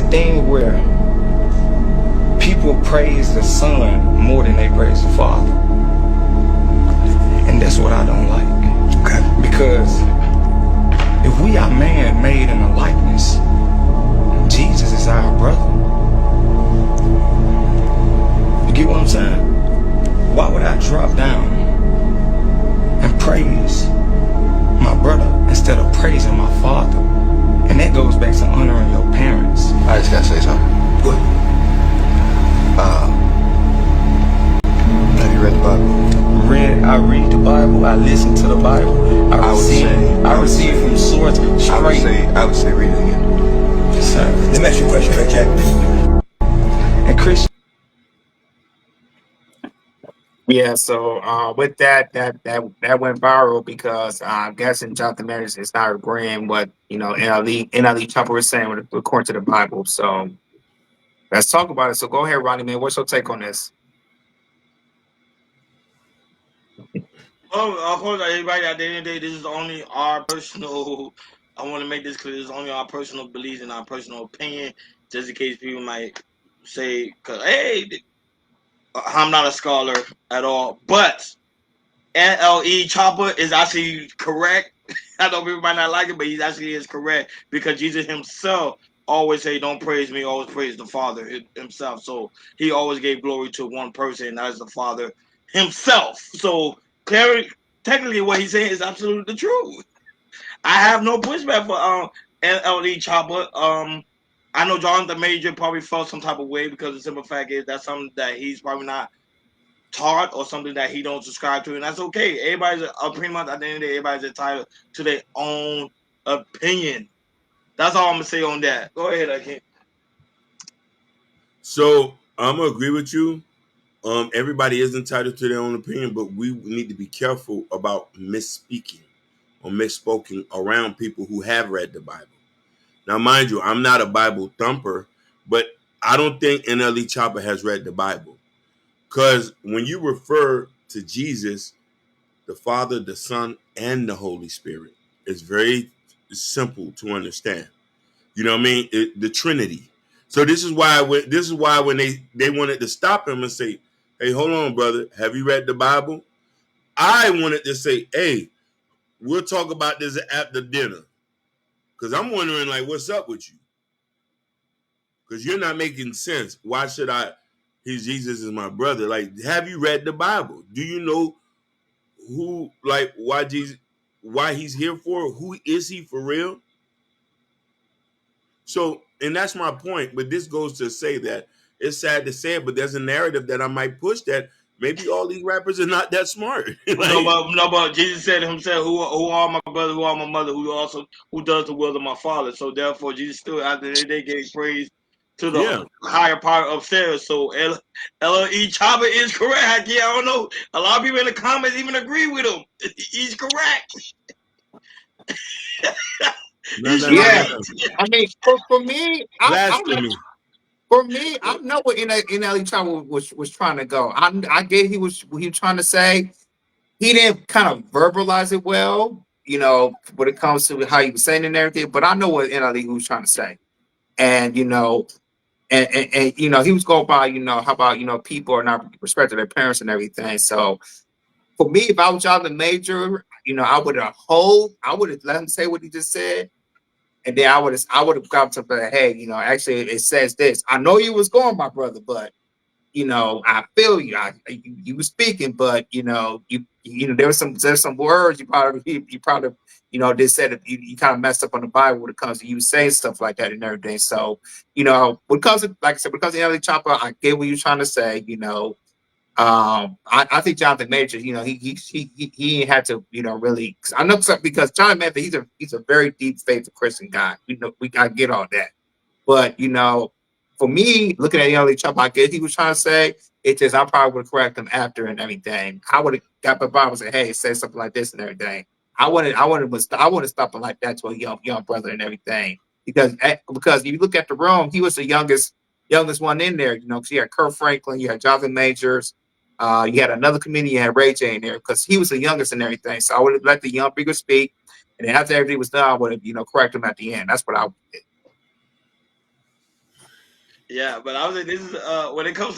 thing where people praise the Son more than they praise the Father. And that's what I don't like. Okay. Because if we are man made in the likeness, Jesus is our brother. You get what I'm saying? Why would I drop down and praise my brother instead of praising my father? And that goes back to honoring your parents. I just gotta say something. What? Have you read the Bible? I read the Bible. I listen to the Bible. I receive from source straight. I would say read it again. Yes, sir. Let me ask you a question, right, Jack? And Christian. Yeah, so with that went viral because I'm guessing Jonathan Maris is not agreeing what NLE Choppa was saying according to the Bible. So let's talk about it. So go ahead, Ronnie, man. What's your take on this? Oh, of course, everybody, at the end of the day, this is only our personal. I want to make this clear. This is only our personal beliefs and our personal opinion, just in case people might say, "Cause hey, I'm not a scholar at all." But NLE Choppa is actually correct. I know people might not like it, but he actually is correct because Jesus himself always say, "Don't praise me, always praise the Father himself." So he always gave glory to one person, and that is the Father himself. So technically, what he's saying is absolutely the truth. I have no pushback for NLE Choppa. I know Jonathan Major probably felt some type of way because the simple fact is that's something that he's probably not taught or something that he don't subscribe to, and that's okay. Everybody's pretty much at the end of the day, everybody's entitled to their own opinion. That's all I'm gonna say on that. Go ahead, I can't. So I'm gonna agree with you. Everybody is entitled to their own opinion, but we need to be careful about misspeaking or misspoken around people who have read the Bible. Now, mind you, I'm not a Bible thumper, but I don't think NLE Choppa has read the Bible. Because when you refer to Jesus, the Father, the Son, and the Holy Spirit, it's very simple to understand. You know what I mean? The Trinity. So this is why when they wanted to stop him and say, "Hey, hold on, brother, have you read the Bible?" I wanted to say, "Hey, we'll talk about this after dinner," because I'm wondering, like, what's up with you? Because you're not making sense. Why should I? Jesus is my brother. Like, have you read the Bible? Do you know who, like, why Jesus, why he's here for? Who is he for real? So, and that's my point. But this goes to say that it's sad to say it, but there's a narrative that I might push that maybe all these rappers are not that smart. Like, No, but Jesus said himself, "Who are my brother? Who are my mother? Who does the will of my Father?" So therefore, Jesus still after they gave praise to yeah. the higher power upstairs. So LLE Choppa is correct. Yeah, I don't know. A lot of people in the comments even agree with him. He's correct. He's Yeah, right. I mean, for me, Blasphemy. I know what NLE Choppa was trying to go. I get he was trying to say. He didn't kind of verbalize it well, when it comes to how he was saying it and everything. But I know what NLE was trying to say, and he was going by, how about people are not respecting their parents and everything. So for me, if I was Jonathan Major, I would have let him say what he just said, and then I would have got to the hey, actually it says this. I know you was going, my brother, but I feel you. You were speaking, but there's some words you probably they said that you kind of messed up on the Bible when it comes to you saying stuff like that and everything. So because of, like I said, because of NLE Chopper, I get what you're trying to say. I think Jonathan Major, he had to, really. I know because Jonathan Major, he's a very deep faith Christian guy. I get all that, but for me, looking at NLE Choppa, I get he was trying to say. It's just I probably would correct him after and everything. I would have got the Bible and said, "Hey, say something like this and everything." I wouldn't stop him like that to a young brother and everything because if you look at the room, he was the youngest one in there. Because you had Kurt Franklin, you had Jonathan Majors. You had another comedian, you had Ray J in there because he was the youngest and everything. So I would have let the young people speak, and then after everything was done, I would have correct him at the end. That's what I would do. Yeah, but I was like, this is when it comes